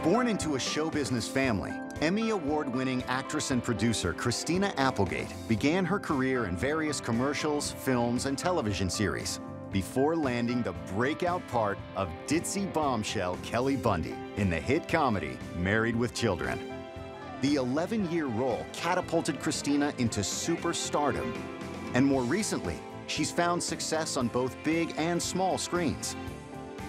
Born into a show business family, Emmy Award-winning actress and producer Christina Applegate began her career in various commercials, films, and television series before landing the breakout part of ditzy bombshell Kelly Bundy in the hit comedy Married with Children. The 11-year role catapulted Christina into superstardom, and more recently, she's found success on both big and small screens.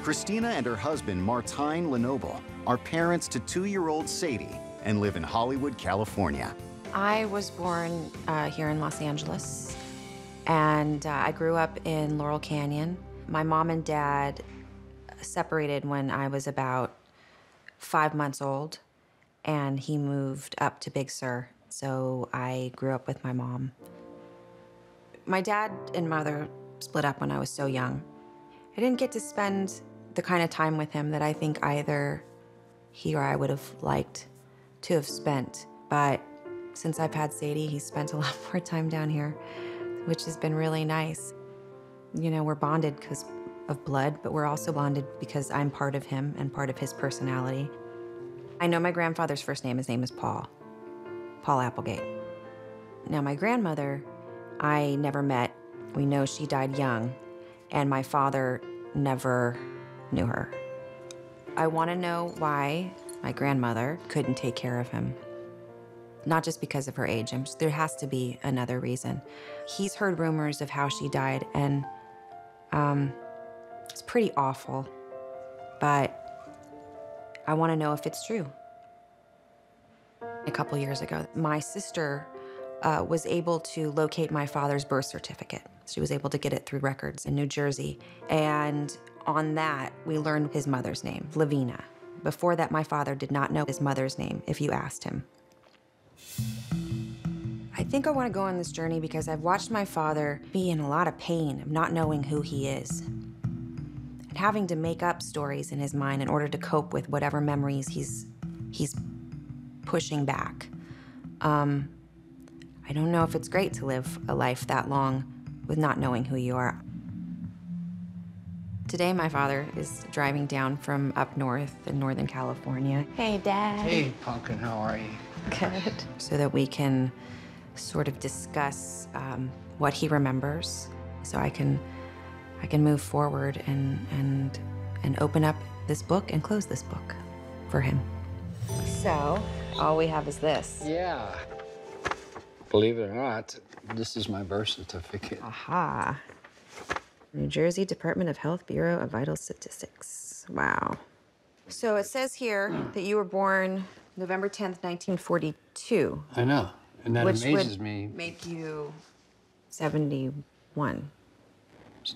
Christina and her husband, Martijn Lenoble, are parents to 2-year-old Sadie and live in Hollywood, California. I was born here in Los Angeles, and I grew up in Laurel Canyon. My mom and dad separated when I was about 5 months old, and he moved up to Big Sur, so I grew up with my mom. My dad and mother split up when I was so young. I didn't get to spend the kind of time with him that I think either he or I would have liked to have spent. But since I've had Sadie, he's spent a lot more time down here, which has been really nice. You know, we're bonded because of blood, but we're also bonded because I'm part of him and part of his personality. I know my grandfather's first name. His name is Paul Applegate. Now, my grandmother, I never met. We know she died young, and my father never knew her. I want to know why my grandmother couldn't take care of him. Not just because of her age. There has to be another reason. He's heard rumors of how she died, and it's pretty awful, but I want to know if it's true. A couple years ago, my sister was able to locate my father's birth certificate. She was able to get it through records in New Jersey, and on that, we learned his mother's name, Lavina. Before that, my father did not know his mother's name if you asked him. I think I want to go on this journey because I've watched my father be in a lot of pain of not knowing who he is and having to make up stories in his mind in order to cope with whatever memories he's pushing back. I don't know if it's great to live a life that long with not knowing who you are. Today, my father is driving down from up north in Northern California. Hey, Dad. Hey, Pumpkin, how are you? Good. So that we can sort of discuss what he remembers, so I can move forward and open up this book and close this book for him. So, all we have is this. Yeah. Believe it or not, this is my birth certificate. Aha. New Jersey Department of Health Bureau of Vital Statistics. Wow. So it says here that you were born November 10th, 1942. I know, and that which amazes would me. Make you 71.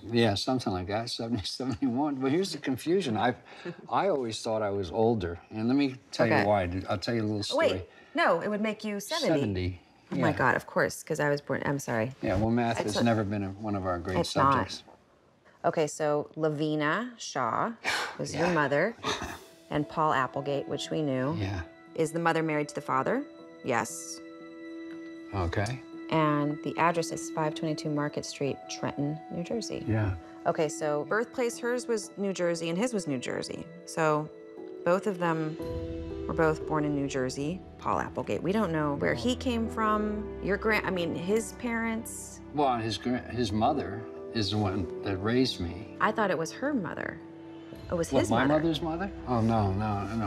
Yeah, something like that, 70, 71. But here's the confusion. I always thought I was older, and let me tell you why. I'll tell you a little story. Wait, no, it would make you 70. 70. Oh my God, of course, because I was born, I'm sorry. Yeah, well, math has never been one of our great subjects. Not. Okay, so Lavina Shaw was your mother, and Paul Applegate, which we knew. Yeah. Is the mother married to the father? Yes. Okay. And the address is 522 Market Street, Trenton, New Jersey. Yeah. Okay, so birthplace, hers was New Jersey and his was New Jersey. So both of them were both born in New Jersey. Paul Applegate, we don't know where he came from. His parents. Well, his mother is the one that raised me. I thought it was her mother. It was his my mother. mother's mother? Oh, no,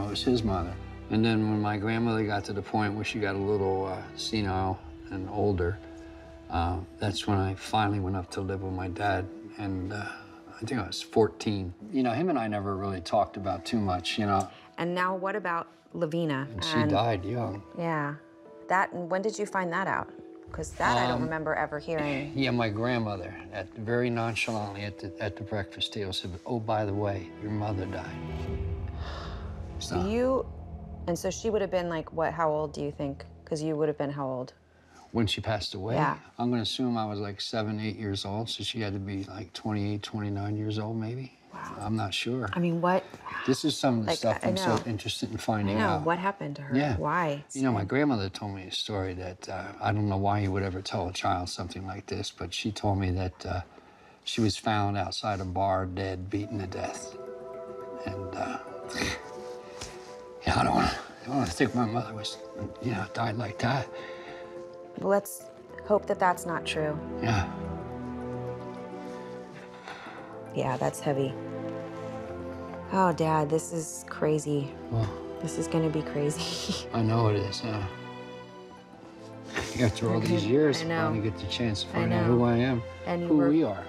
it was his mother. And then when my grandmother got to the point where she got a little senile and older, that's when I finally went up to live with my dad. And I think I was 14. You know, him and I never really talked about too much, you know. And now what about Lavina? And she died young. Yeah. When did you find that out? Because that I don't remember ever hearing. Yeah, my grandmother, very nonchalantly at the breakfast table, said, "Oh, by the way, your mother died." So she would have been like, what, how old do you think? Because you would have been how old? When she passed away? Yeah. I'm going to assume I was like 7, 8 years old, so she had to be like 28, 29 years old, maybe. Wow. I'm not sure. I mean, what? This is some of the stuff I'm so interested in finding out. What happened to her? Yeah. Why? You know, my grandmother told me a story that I don't know why you would ever tell a child something like this, but she told me that she was found outside a bar, dead, beaten to death. And, yeah, Yeah, I don't want to think my mother was, died like that. Let's hope that that's not true. Yeah. Yeah, that's heavy. Oh, Dad, this is crazy. Well, This is gonna be crazy. I know it is. After all these years, I I know. finally get the chance to find out know. who I am, And you who were- we are.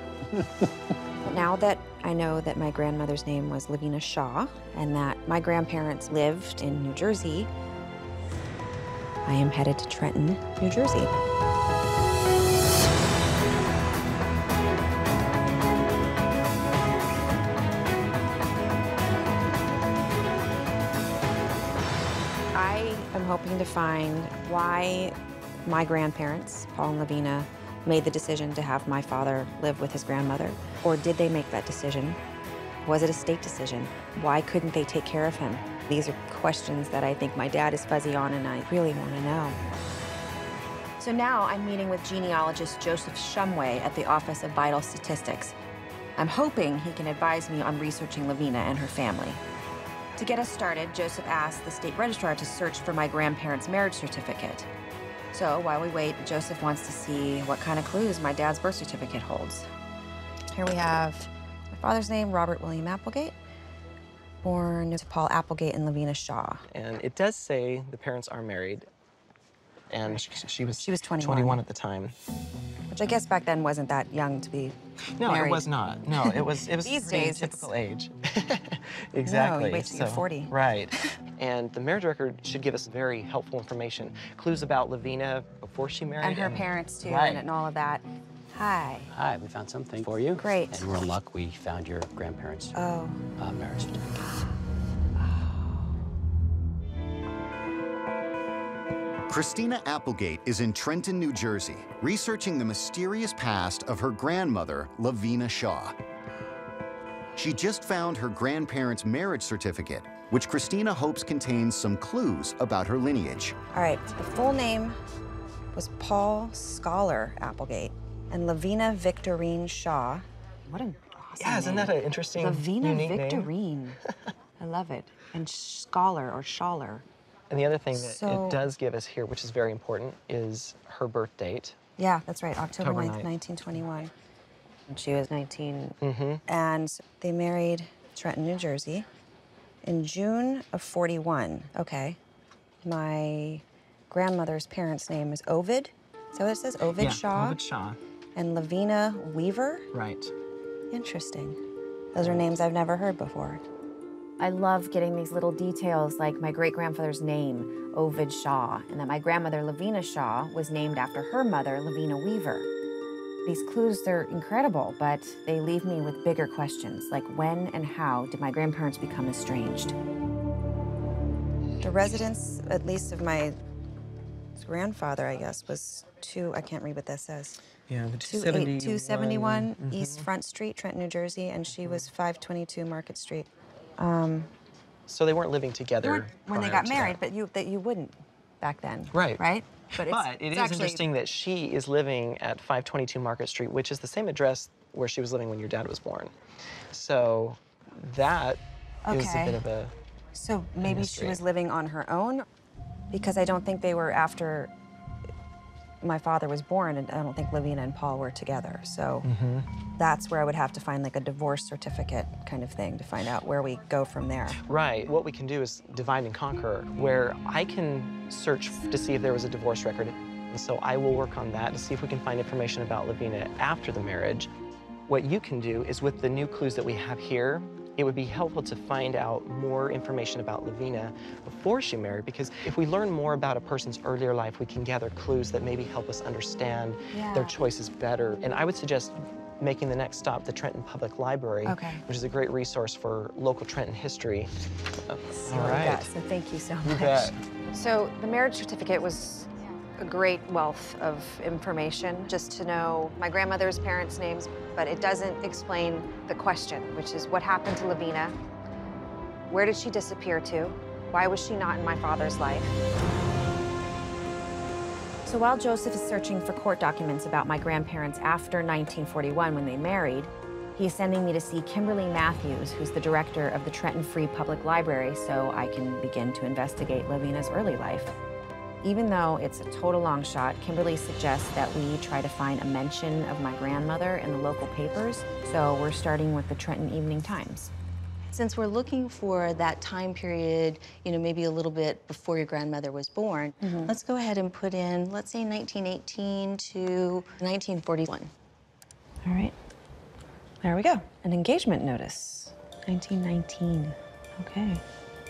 Now that I know that my grandmother's name was Lavina Shaw and that my grandparents lived in New Jersey, I am headed to Trenton, New Jersey. I am hoping to find why my grandparents, Paul and Lavina, made the decision to have my father live with his grandmother. Or did they make that decision? Was it a state decision? Why couldn't they take care of him? These are questions that I think my dad is fuzzy on, and I really want to know. So now I'm meeting with genealogist Joseph Shumway at the Office of Vital Statistics. I'm hoping he can advise me on researching Lavina and her family. To get us started, Joseph asked the state registrar to search for my grandparents' marriage certificate. So while we wait, Joseph wants to see what kind of clues my dad's birth certificate holds. Here we have my father's name, Robert William Applegate, born to Paul Applegate and Lavina Shaw. And it does say the parents are married. And she was 21 at the time. Which I guess back then wasn't that young to be No, married. it was not. No, it was These pretty days, typical age. No, Exactly. you wait till you're 40. Right. And the marriage record should give us very helpful information. Clues about Lavina before she married. And her parents, too, Right. and all of that. Hi. Hi, we found something for you. Great. And we're in luck, we found your grandparents' Oh. marriage certificate. Christina Applegate is in Trenton, New Jersey, researching the mysterious past of her grandmother, Lavina Shaw. She just found her grandparents' marriage certificate, which Christina hopes contains some clues about her lineage. All right, the full name was Paul Scholar Applegate and Lavina Victorine Shaw. What an awesome Yeah, isn't name. that an interesting, Lavina unique name? Victorine. I love it. And Scholar or Schaller. And the other thing that So- it does give us here, which is very important, is her birth date. Yeah, that's right, October October 9th, 9th. 1921. And she was 19. Mm-hmm. And they married Trenton, New Jersey in June of 41. Okay. My grandmother's parents' name is Ovid. Is that what it says? Ovid Shaw? Ovid Shaw. And Lavina Weaver? Right. Interesting. Those are names I've never heard before. I love getting these little details like my great-grandfather's name, Ovid Shaw, and that my grandmother, Lavina Shaw, was named after her mother, Lavina Weaver. These clues, they're incredible, but they leave me with bigger questions, like when and how did my grandparents become estranged? The residence, at least of my grandfather, I guess, was I can't read what that says. Yeah, the 271 East Front Street, Trenton, New Jersey, and she was 522 Market Street. So they weren't living together When they prior got to married, that. but you wouldn't back then. Right. Right? But it it's is actually- interesting that she is living at 522 Market Street, which is the same address where she was living when your dad was born. So that is a Okay. bit of a... So maybe she mystery. was living on her own, because I don't think they were after my father was born, and I don't think Lavina and Paul were together. So that's where I would have to find like a divorce certificate kind of thing to find out where we go from there. Right. What we can do is divide and conquer, where I can search to see if there was a divorce record. And so I will work on that to see if we can find information about Lavina after the marriage. What you can do is, with the new clues that we have here, it would be helpful to find out more information about Lavina before she married, because if we learn more about a person's earlier life, we can gather clues that maybe help us understand their choices better. And I would suggest making the next stop the Trenton Public Library, which is a great resource for local Trenton history. All right. Yeah, so thank you so much. bet. So the marriage certificate was a great wealth of information just to know my grandmother's parents' names, but it doesn't explain the question, which is what happened to Lavina? Where did she disappear to? Why was she not in my father's life? So while Joseph is searching for court documents about my grandparents after 1941 when they married, He's sending me to see Kimberly Matthews, who's the director of the Trenton Free Public Library, so I can begin to investigate Lavina's early life. Even though it's a total long shot, Kimberly suggests that we try to find a mention of my grandmother in the local papers, so we're starting with the Trenton Evening Times. Since we're looking for that time period, maybe a little bit before your grandmother was born, let's go ahead and put in, let's say 1918 to 1941. All right. There we go. An engagement notice. 1919. Okay.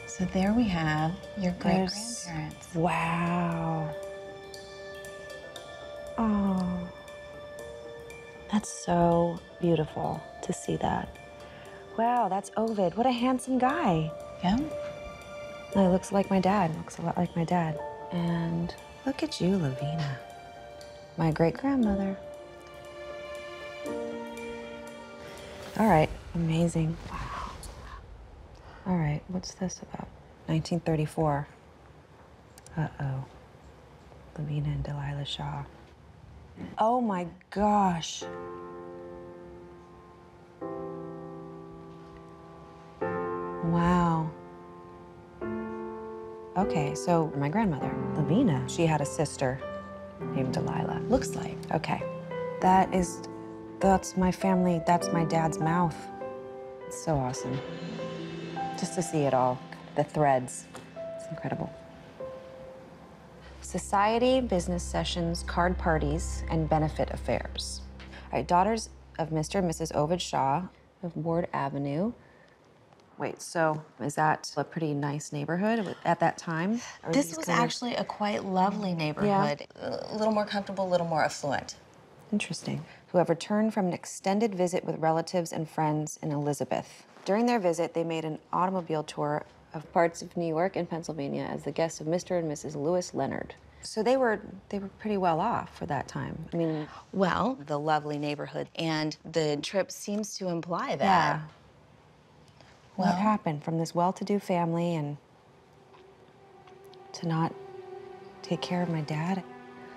So there we have your great-grandparents. Wow. Oh. That's so beautiful to see that. Wow, that's Ovid. What a handsome guy. Yeah. He looks like my dad. Looks a lot like my dad. And look at you, Lavina. My great-grandmother. All right, amazing. Wow. All right, what's this about? 1934. Uh-oh. Lavina and Delilah Shaw. Oh my gosh. Wow. Okay, so my grandmother, Lavina, she had a sister named Delilah. Looks like. Okay. That's my family, that's my dad's mouth. It's so awesome. Just to see it all, the threads. It's incredible. Society, business sessions, card parties, and benefit affairs. All right, daughters of Mr. and Mrs. Ovid Shaw of Ward Avenue. Wait, so is that a pretty nice neighborhood at that time? This was actually a quite lovely neighborhood. A little more comfortable, a little more affluent. Interesting. Who have returned from an extended visit with relatives and friends in Elizabeth. During their visit, they made an automobile tour of parts of New York and Pennsylvania as the guests of Mr. and Mrs. Lewis Leonard. So they were pretty well off for that time. I mean, well, the lovely neighborhood, and the trip seems to imply that. Yeah. Well, what happened from this well-to-do family and to not take care of my dad?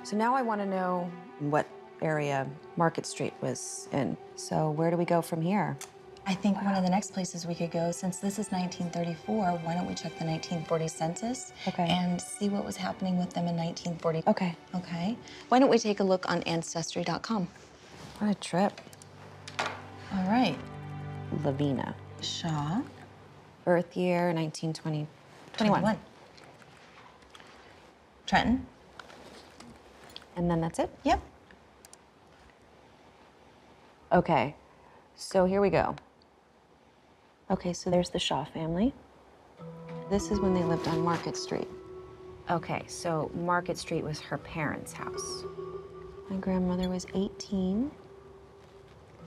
So now I want to know what area Market Street was in. So where do we go from here? I think one of the next places we could go, since this is 1934, why don't we check the 1940 census and see what was happening with them in 1940? Okay. Okay. Why don't we take a look on Ancestry.com? What a trip. All right. Lavina Shaw. Birth year, 1920. 21. Trenton. And then that's it? Yep. Okay, so here we go. Okay, so there's the Shaw family. This is when they lived on Market Street. Okay, so Market Street was her parents' house. My grandmother was 18.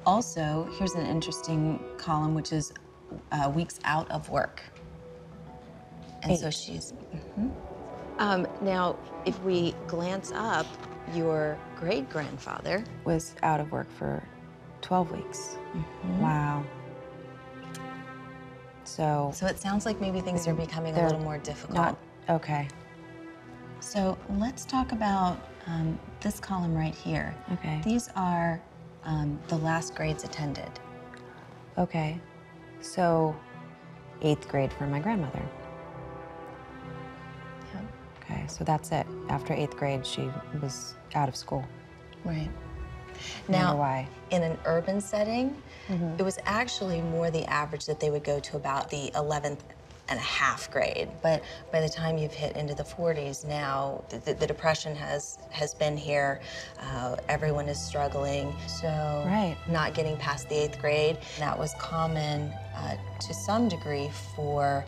Also, here's an interesting column, which is weeks out of work. And so she's... now, if we glance up, your great-grandfather was out of work for 12 weeks. Wow. So it sounds like maybe things are becoming a little more difficult. Okay. So let's talk about this column right here. Okay. These are the last grades attended. Okay. So 8th grade for my grandmother. Yeah. Okay, so that's it. After 8th grade, she was out of school. Right. Now, why? In an urban setting, it was actually more the average that they would go to about the 11th and a half grade. But by the time you've hit into the 40s now, the Depression has been here. Everyone is struggling. So not getting past the 8th grade, that was common to some degree for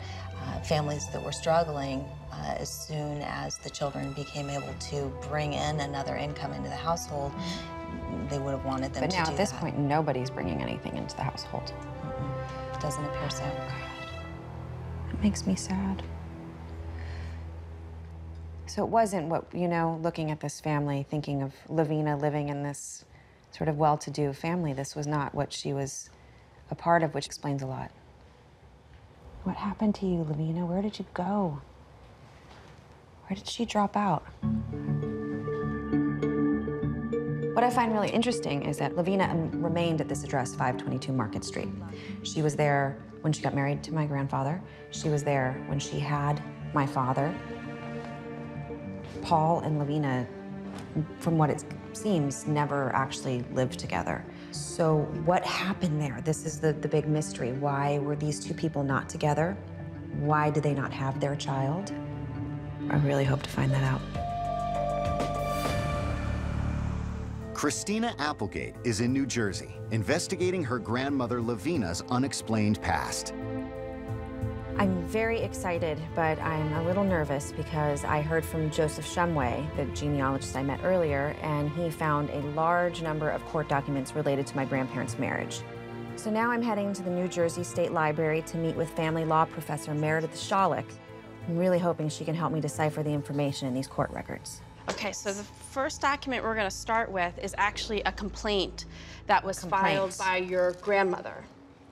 families that were struggling. As soon as the children became able to bring in another income into the household, they would have wanted them to do that. But now at this point, nobody's bringing anything into the household. Doesn't appear so. It makes me sad. So it wasn't what, looking at this family, thinking of Lavina living in this sort of well-to-do family, this was not what she was a part of, which explains a lot. What happened to you, Lavina? Where did you go? Where did she drop out? What What I find really interesting is that Lavina remained at this address, 522 Market Street. She was there when she got married to my grandfather. She was there when she had my father. Paul and Lavina, from what it seems, never actually lived together. So what happened there? This is the big mystery. Why were these two people not together? Why did they not have their child? I really hope to find that out. Christina Applegate is in New Jersey, investigating her grandmother Lavina's unexplained past. I'm very excited, but I'm a little nervous because I heard from Joseph Shumway, the genealogist I met earlier, and he found a large number of court documents related to my grandparents' marriage. So now I'm heading to the New Jersey State Library to meet with family law professor Meredith Schalick. I'm really hoping she can help me decipher the information in these court records. Okay, so the first document we're going to start with is actually a complaint that was filed by your grandmother.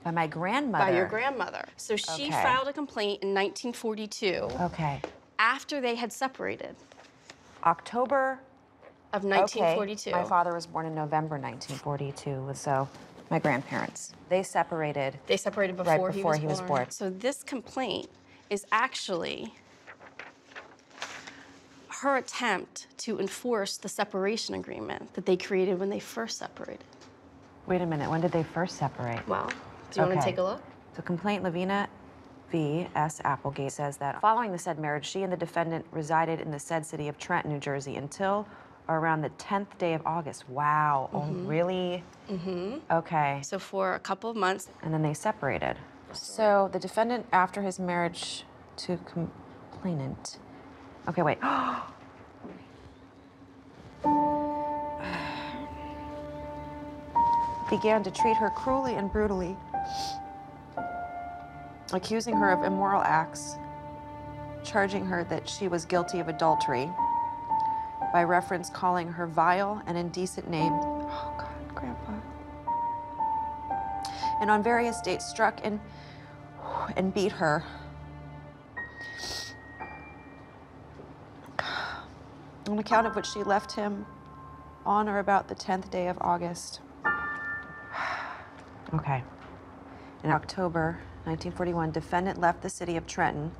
By my grandmother? By your grandmother. So she filed a complaint in 1942. Okay. After they had separated. October of 1942. Okay. My father was born in November 1942, so my grandparents. They separated. They separated before, right before he was born. So this complaint is actually her attempt to enforce the separation agreement that they created when they first separated. Wait a minute, when did they first separate? Well, do you want to take a look? The complaint, Lavina V. S. Applegate, says that following the said marriage, she and the defendant resided in the said city of Trenton, New Jersey until or around the 10th day of August. Wow, oh, really? Okay. So for a couple of months. And then they separated. So the defendant, after his marriage to complainant, okay, wait. Began to treat her cruelly and brutally, accusing her of immoral acts, charging her that she was guilty of adultery, by reference calling her vile and indecent name. Oh, God, Grandpa. And on various dates struck and beat her. On account of which she left him on or about the 10th day of August. Okay. In October 1941, defendant left the city of Trenton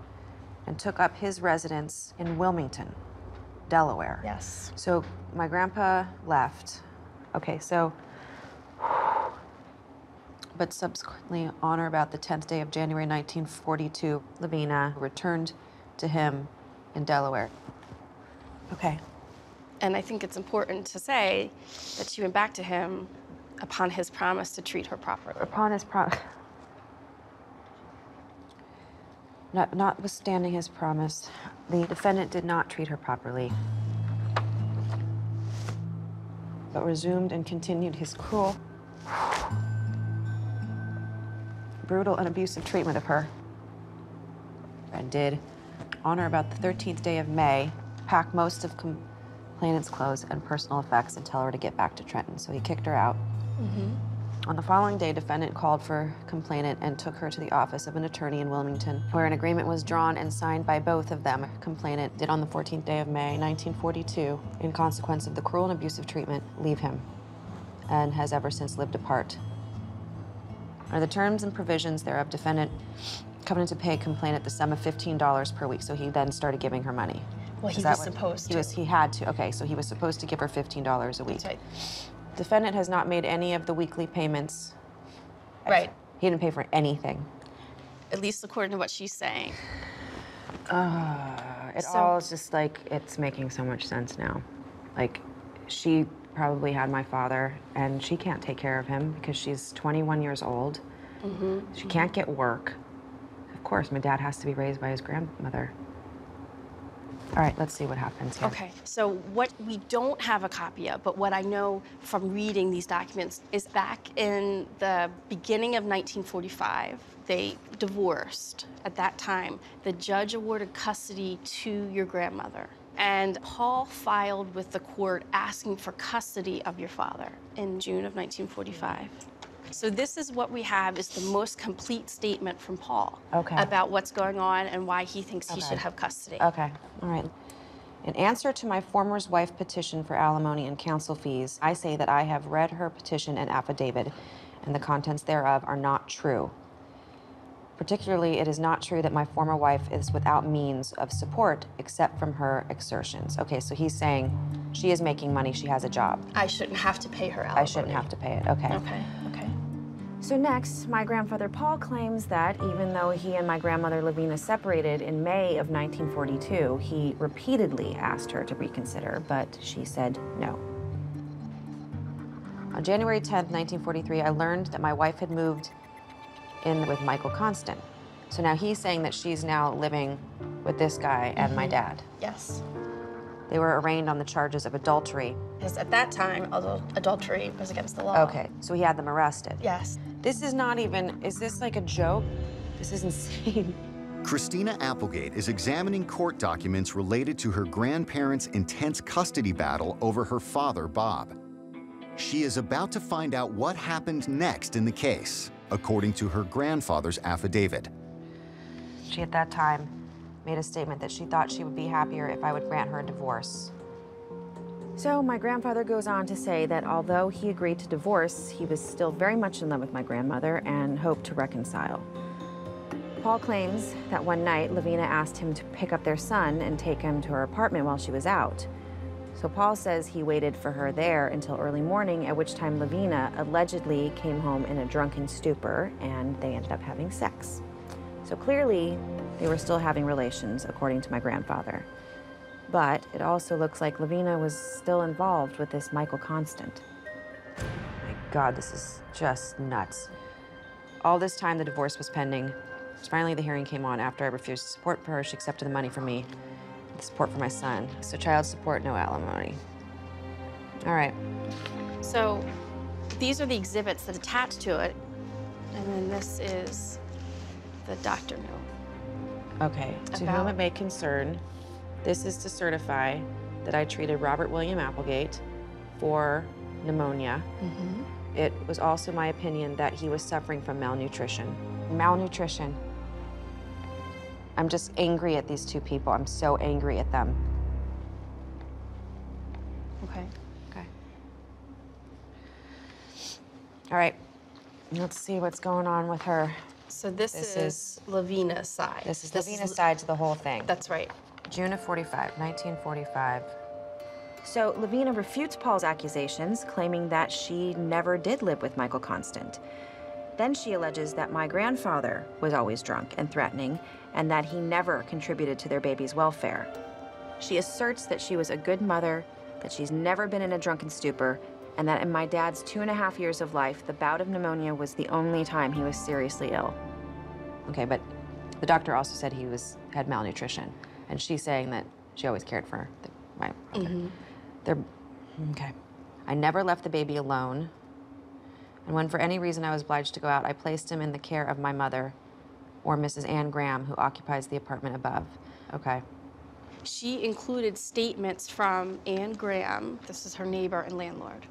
and took up his residence in Wilmington, Delaware. Yes. So my grandpa left. Okay, so, but subsequently, on or about the 10th day of January 1942, Lavina returned to him in Delaware. Okay. And I think it's important to say that she went back to him upon his promise to treat her properly. Upon his promise. Notwithstanding his promise, the defendant did not treat her properly, but resumed and continued his cruel, brutal, and abusive treatment of her, and did, on or about the 13th day of May, pack most of complainant's clothes and personal effects and tell her to get back to Trenton. So he kicked her out. On the following day, defendant called for complainant and took her to the office of an attorney in Wilmington, where an agreement was drawn and signed by both of them. Complainant did on the 14th day of May, 1942, in consequence of the cruel and abusive treatment, leave him, and has ever since lived apart. Under the terms and provisions thereof, defendant covenanted to pay complainant the sum of $15 per week, so he then started giving her money. Well, he was supposed to. He had to, okay, so he was supposed to give her $15 a week. That's right. Defendant has not made any of the weekly payments. Right. He didn't pay for anything. At least according to what she's saying. It all is just like, it's making so much sense now. Like, she probably had my father, and she can't take care of him because she's 21 years old. She can't get work. Of course, my dad has to be raised by his grandmother. All right, let's see what happens here. Okay, so what we don't have a copy of, but what I know from reading these documents is back in the beginning of 1945, they divorced. At that time, the judge awarded custody to your grandmother. And Paul filed with the court asking for custody of your father in June of 1945. So this is what we have is the most complete statement from Paul about what's going on and why he thinks he should have custody. Okay, all right. In answer to my former wife's petition for alimony and counsel fees, I say that I have read her petition and affidavit, and the contents thereof are not true. Particularly, it is not true that my former wife is without means of support except from her exertions. Okay, so he's saying she is making money, she has a job. I shouldn't have to pay her alimony. I shouldn't have to pay it, okay. Okay. So next, my grandfather Paul claims that even though he and my grandmother Lavina separated in May of 1942, he repeatedly asked her to reconsider, but she said no. On January 10th, 1943, I learned that my wife had moved in with Michael Constant. So now he's saying that she's now living with this guy and my dad. Yes. They were arraigned on the charges of adultery. Because at that time, adultery was against the law. Okay, so he had them arrested. Yes. This is not even, is this like a joke? This is insane. Christina Applegate is examining court documents related to her grandparents' intense custody battle over her father, Bob. She is about to find out what happened next in the case, according to her grandfather's affidavit. She, at that time, made a statement that she thought she would be happier if I would grant her a divorce. So my grandfather goes on to say that although he agreed to divorce, he was still very much in love with my grandmother and hoped to reconcile. Paul claims that one night, Lavina asked him to pick up their son and take him to her apartment while she was out. So Paul says he waited for her there until early morning, at which time Lavina allegedly came home in a drunken stupor and they ended up having sex. So clearly, they were still having relations, according to my grandfather. But it also looks like Lavina was still involved with this Michael Constant. My God, this is just nuts. All this time, the divorce was pending. Finally, the hearing came on after I refused to support her. She accepted the money from me, the support for my son. So child support, no alimony. All right. So these are the exhibits that attach to it. And then this is the doctor note. Okay, to whom it may concern, this is to certify that I treated Robert William Applegate for pneumonia. It was also my opinion that he was suffering from malnutrition. Malnutrition. I'm just angry at these two people. I'm so angry at them. Okay. Okay. All right, let's see what's going on with her. So this is Lavina's side. This is Lavina's side to the whole thing. That's right. June of 1945. So Lavina refutes Paul's accusations, claiming that she never did live with Michael Constant. Then she alleges that my grandfather was always drunk and threatening, and that he never contributed to their baby's welfare. She asserts that she was a good mother, that she's never been in a drunken stupor, and that in my dad's 2.5 years of life, the bout of pneumonia was the only time he was seriously ill. Okay, but the doctor also said he had malnutrition. And she's saying that she always cared for okay. I never left the baby alone. And when for any reason I was obliged to go out, I placed him in the care of my mother or Mrs. Ann Graham, who occupies the apartment above. Okay. She included statements from Ann Graham. This is her neighbor and landlord.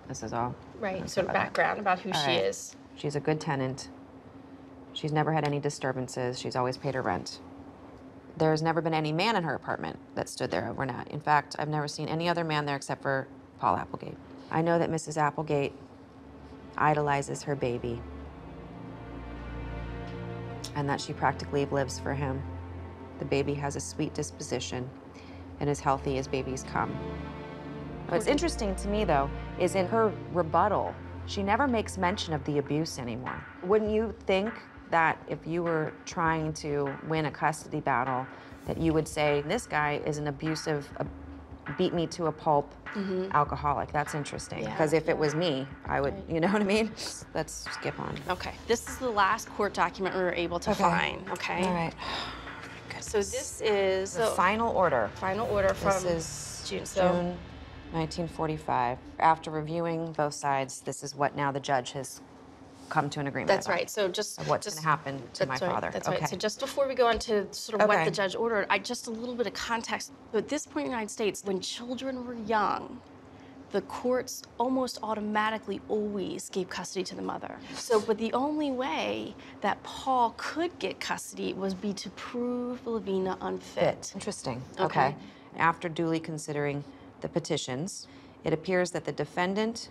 This is all? Right, sort of background about who she is. She's a good tenant. She's never had any disturbances. She's always paid her rent. There's never been any man in her apartment that stood there overnight. In fact, I've never seen any other man there except for Paul Applegate. I know that Mrs. Applegate idolizes her baby and that she practically lives for him. The baby has a sweet disposition and as healthy as babies come. What's interesting to me, though, is in her rebuttal, she never makes mention of the abuse anymore. Wouldn't you think that if you were trying to win a custody battle, that you would say, this guy is an abusive, beat me to a pulp alcoholic? That's interesting. Because if it was me, I would, you know what I mean? Let's skip on. Okay, this is the last court document we were able to find, okay? All right. So this is The final order. Final order from This is June. June 1945. After reviewing both sides, this is what now the judge has come to an agreement That's about. right. So just Of what's going to happen to my father. That's Okay. right. So just before we go on to sort of what Okay. the judge ordered, just a little bit of context. So at this point in the United States, when children were young, the courts almost automatically always gave custody to the mother. So, but the only way that Paul could get custody was to prove Lavina unfit. Interesting. Okay. Okay. After duly considering the petitions, it appears that the defendant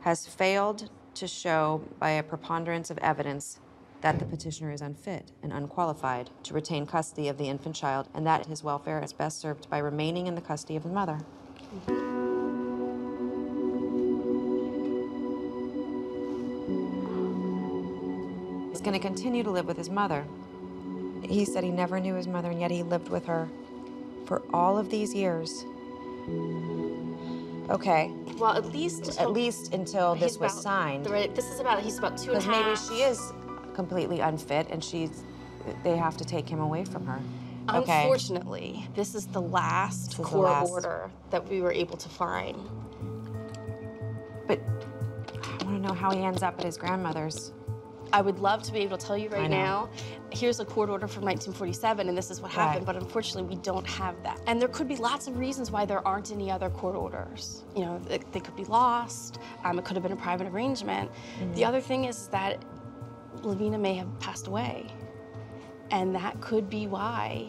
has failed to show by a preponderance of evidence that the petitioner is unfit and unqualified to retain custody of the infant child, and that his welfare is best served by remaining in the custody of the mother. He's going to continue to live with his mother. He said he never knew his mother, and yet he lived with her for all of these years. Okay. Well, at least until this was signed. Right. This is about, he's about 2.5. Because maybe she is completely unfit, and they have to take him away from her. Okay. Unfortunately, this is the last court order that we were able to find. But I want to know how he ends up at his grandmother's. I would love to be able to tell you right now, here's a court order from 1947, and this is what happened, but unfortunately, we don't have that. And there could be lots of reasons why there aren't any other court orders. You know, they could be lost, it could have been a private arrangement. The other thing is that Lavina may have passed away, and that could be why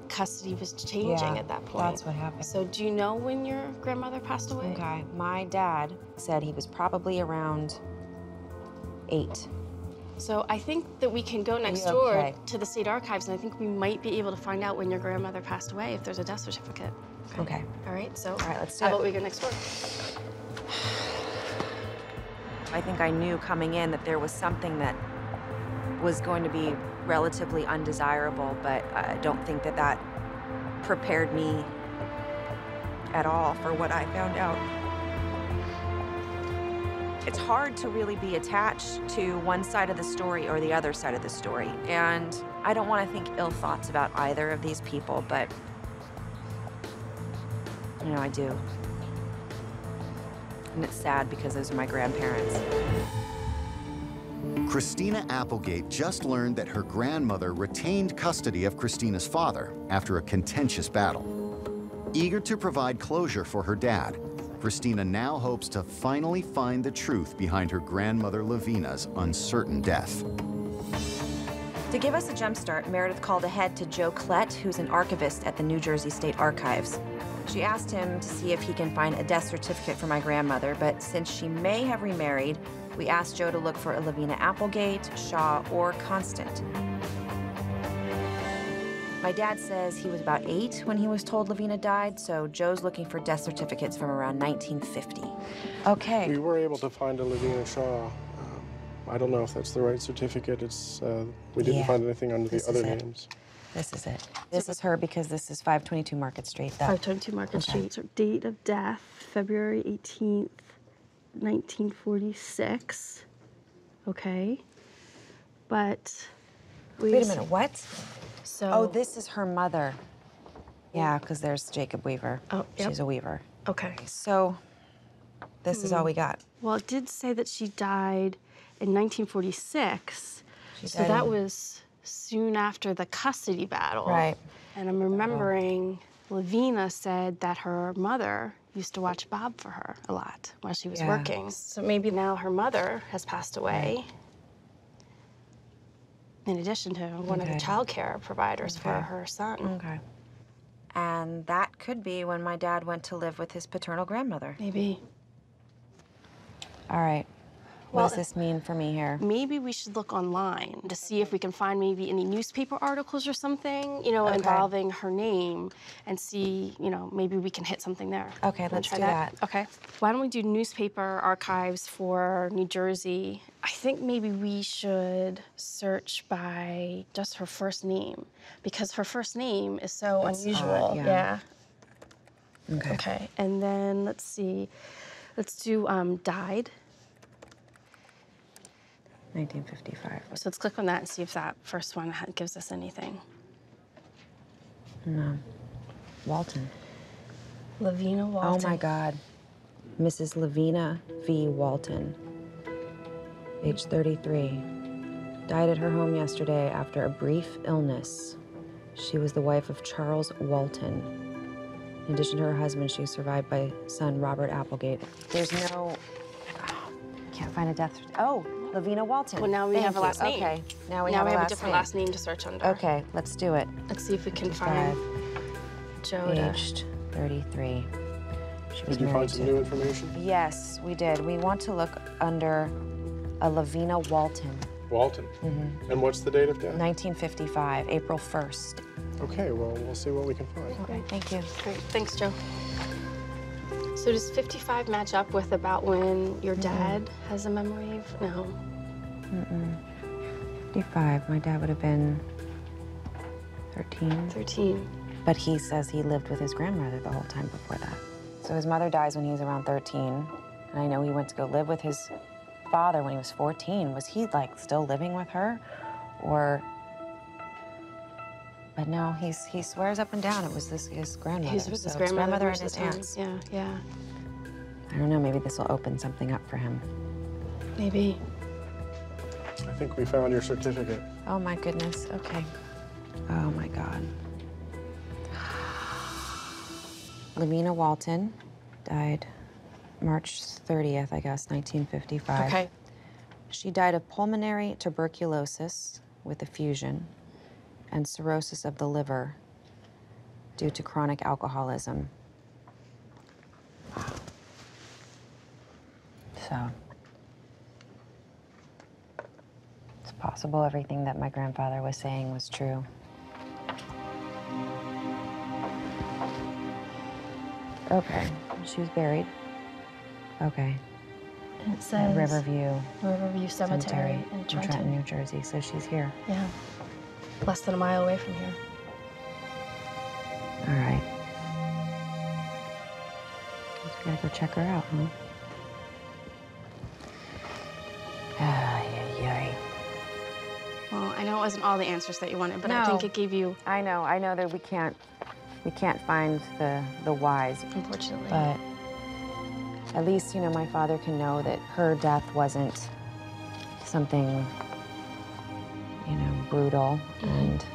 custody was changing at that point. That's what happened. So do you know when your grandmother passed away? Okay, my dad said he was probably around 8. So I think that we can go next door to the state archives, and I think we might be able to find out when your grandmother passed away if there's a death certificate. Okay. All right, so let's do it. how about we go next door? I think I knew coming in that there was something that was going to be relatively undesirable, but I don't think that that prepared me at all for what I found out. It's hard to really be attached to one side of the story or the other side of the story. And I don't want to think ill thoughts about either of these people, but, you know, I do. And it's sad because those are my grandparents. Christina Applegate just learned that her grandmother retained custody of Christina's father after a contentious battle. Eager to provide closure for her dad, Christina now hopes to finally find the truth behind her grandmother Lavina's uncertain death. To give us a jump start, Meredith called ahead to Joe Klett, who's an archivist at the New Jersey State Archives. She asked him to see if he can find a death certificate for my grandmother, but since she may have remarried, we asked Joe to look for a Lavina Applegate, Shaw, or Constant. My dad says he was about 8 when he was told Lavina died, so Joe's looking for death certificates from around 1950. Okay. We were able to find a Lavina Shaw. I don't know if that's the right certificate. We didn't find anything under the other names. This is it. This is her because this is 522 Market Street. 522 Market Street. So date of death, February 18th, 1946. Okay. But wait a minute, what? So, oh, this is her mother. Yeah, because there's Jacob Weaver. Oh, yep. She's a Weaver. Okay. So this is all we got. Well, it did say that she died in 1946. So that was soon after the custody battle. Right. And I'm remembering Lavina said that her mother used to watch Bob for her a lot while she was working. So maybe now her mother has passed away. In addition to one of the child care providers for her son. Okay. And that could be when my dad went to live with his paternal grandmother. Maybe. All right. What does this mean for me here? Maybe we should look online to see if we can find maybe any newspaper articles or something, you know, involving her name and see, you know, maybe we can hit something there. Okay, let's do that. Okay. Why don't we do newspaper archives for New Jersey? I think maybe we should search by just her first name because her first name is so unusual. Yeah. Okay. Okay. And then let's see. Let's do died. 1955. So let's click on that and see if that first one gives us anything. No. Walton. Lavina Walton. Oh my God. Mrs. Lavina V. Walton, age 33, died at her home yesterday after a brief illness. She was the wife of Charles Walton. In addition to her husband, she was survived by son Robert Applegate. There's no, can't find a death. Oh, Lavina Walton. Well, now we have a last name. Okay, now we have a different last name to search under. Okay, let's do it. Let's see if we can find Joe to... Aged 33. She was Did you married find some new information? Yes, we did. We want to look under a Lavina Walton. Walton. Mm-hmm. And what's the date of death? 1955, April 1st. Okay, well, we'll see what we can find. Okay, thank you. Great, thanks, Joe. So does 55 match up with about when your dad has a memory of? No. 55, my dad would have been 13. 13. But he says he lived with his grandmother the whole time before that. So his mother dies when he was around 13. And I know he went to go live with his father when he was 14. Was he, like, still living with her? Or... But no, he swears up and down it was his grandmother. He's with his So grandmother and his most of the time. aunts. Yeah, yeah. I don't know, maybe this will open something up for him. Maybe. I think we found your certificate. Oh my goodness, okay. Oh my God. Lavina Walton died March 30th, I guess, 1955. Okay. She died of pulmonary tuberculosis with effusion and cirrhosis of the liver due to chronic alcoholism. So, it's possible everything that my grandfather was saying was true. Okay, she was buried. Okay. And it At says Riverview Cemetery in Trenton. New Jersey. So she's here. Yeah. Less than a mile away from here. All right. Guess we gotta go check her out, huh? Ay, ay, ay. Well, I know it wasn't all the answers that you wanted, but I No. think it gave you, I know that we can't find the whys, unfortunately. but at least, you know, my father can know that her death wasn't something, you know, brutal, and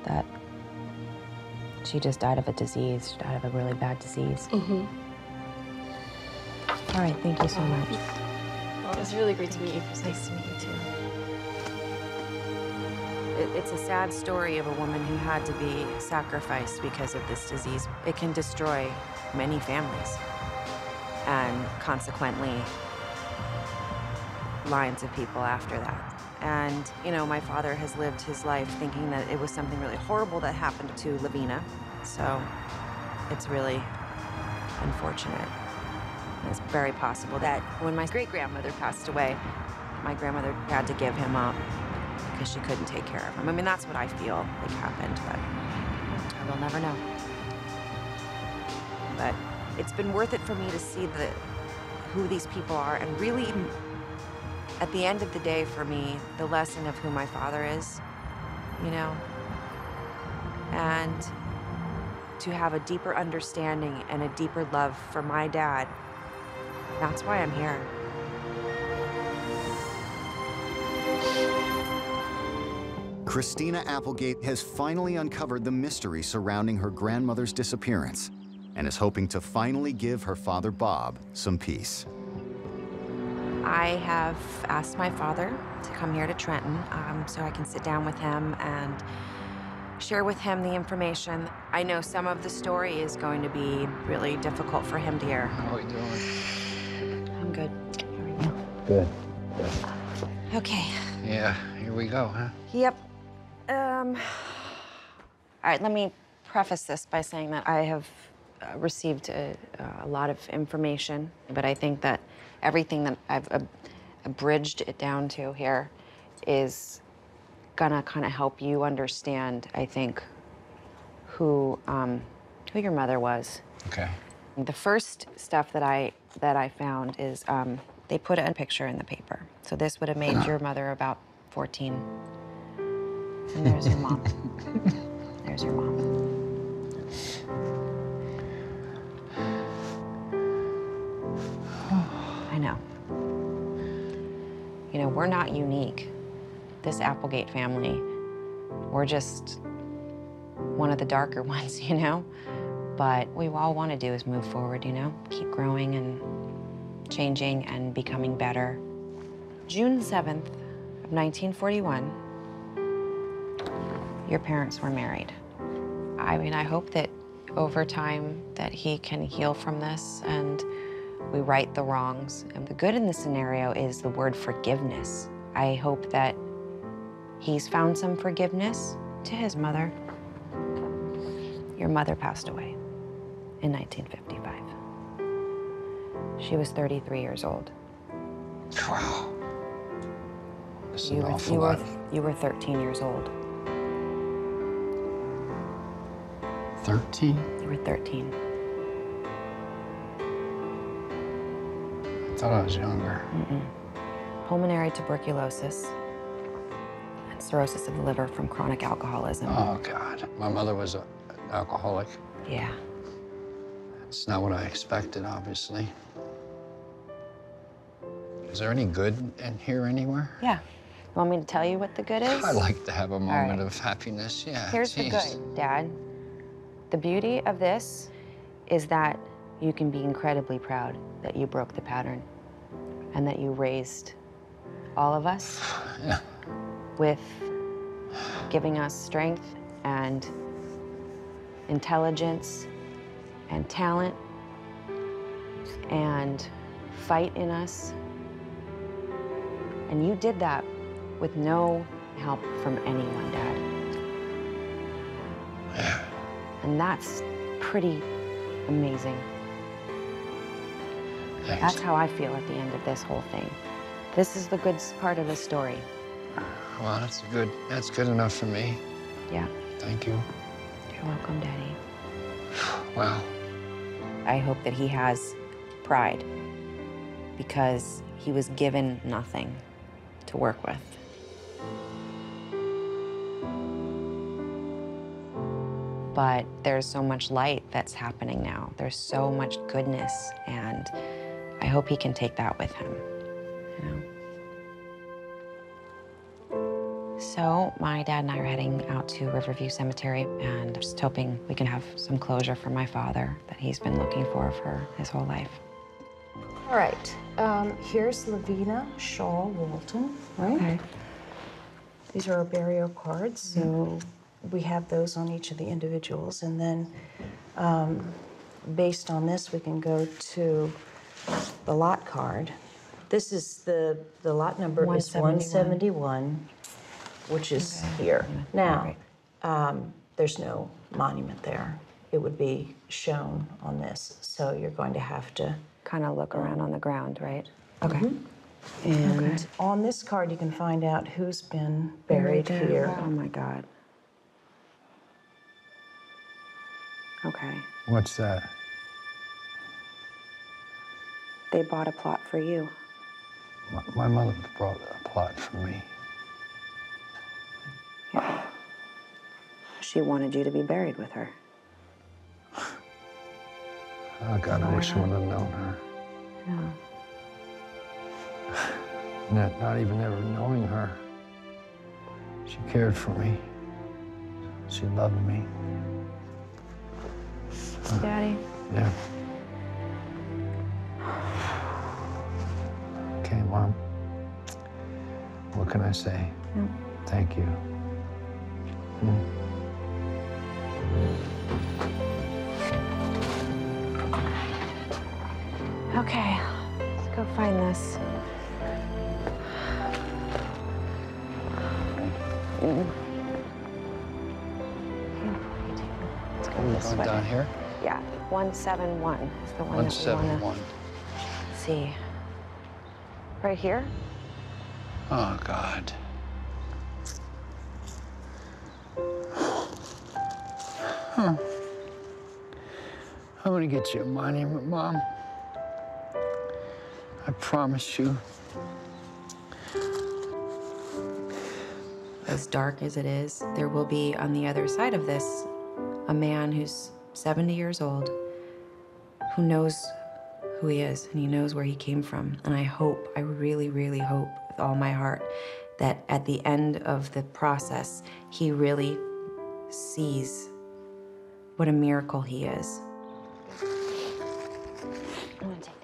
that she just died of a disease. She died of a really bad disease. All right, thank you so much. Well, it was really great to meet you. Nice to meet you, too. It's a sad story of a woman who had to be sacrificed because of this disease. It can destroy many families and consequently lines of people after that. And, you know, my father has lived his life thinking that it was something really horrible that happened to Lavina. So it's really unfortunate. And it's very possible that when my great-grandmother passed away, my grandmother had to give him up because she couldn't take care of him. I mean, that's what I feel like happened, but I will never know. But it's been worth it for me to see who these people are, and really, at the end of the day, for me, the lesson of who my father is, you know, and to have a deeper understanding and a deeper love for my dad. That's why I'm here. Christina Applegate has finally uncovered the mystery surrounding her grandmother's disappearance and is hoping to finally give her father, Bob, some peace. I have asked my father to come here to Trenton so I can sit down with him and share with him the information. I know some of the story is going to be really difficult for him to hear. How are you doing? I'm good. How are you? Good. Okay. Yeah, here we go, huh? Yep. All right, let me preface this by saying that I have received a lot of information, but I think that everything that I've abridged it down to here is gonna kind of help you understand, I think, who your mother was. Okay. The first stuff that I found is they put a picture in the paper. So this would have made your mother about 14. And there's your mom. There's your mom. I know. You know, we're not unique. This Applegate family, we're just one of the darker ones, you know? But what we all want to do is move forward, you know? Keep growing and changing and becoming better. June 7th of 1941, your parents were married. I mean, I hope that over time that he can heal from this and we right the wrongs. And the good in this scenario is the word forgiveness. I hope that he's found some forgiveness to his mother. Your mother passed away in 1955. She was 33 years old. Wow. That's an awful lot. You were 13 years old. 13? You were 13. I thought I was younger. Pulmonary tuberculosis and cirrhosis of the liver from chronic alcoholism. Oh, God. My mother was an alcoholic. Yeah. It's not what I expected, obviously. Is there any good in here anywhere? Yeah. You want me to tell you what the good is? I'd like to have a moment right. of happiness, yeah. Here's the good, Dad. The beauty of this is that you can be incredibly proud that you broke the pattern and that you raised all of us Yeah. with giving us strength and intelligence and talent and fight in us. And you did that with no help from anyone, Dad. Yeah. And that's pretty amazing. Thanks. That's how I feel at the end of this whole thing. This is the good part of the story. Well, that's good enough for me. Yeah. Thank you. You're welcome, Daddy. Wow. I hope that he has pride because he was given nothing to work with. But there's so much light that's happening now. There's so much goodness, and I hope he can take that with him, you know? So my dad and I are heading out to Riverview Cemetery, and I'm just hoping we can have some closure for my father that he's been looking for his whole life. All right, here's Lavina Shaw Walton, right? Okay. These are our burial cards, so we have those on each of the individuals, and then based on this, we can go to the lot card. This is the lot number is 171, which is here. Now, there's no monument there. It would be shown on this, so you're going to have to Kind of look around on the ground, right? Okay. And on this card, you can find out who's been buried here. Oh my God. Okay. What's that? They bought a plot for you. My mother brought a plot for me. Yeah. She wanted you to be buried with her. Oh, God, I wish I would have known her. No. Not even ever knowing her. She cared for me. She loved me. Daddy? Yeah. Okay, Mom. What can I say? Thank you. Okay, let's go find this. Let's go this way. Down here? Yeah, 171 is the one that we want 171. to see. Right here? Oh, God. I'm gonna get you a monument, Mom. I promise you. As dark as it is, there will be on the other side of this a man who's 70 years old who knows who he is and he knows where he came from. And I hope, I really, really hope with all my heart that at the end of the process, he really sees what a miracle he is. I'm gonna take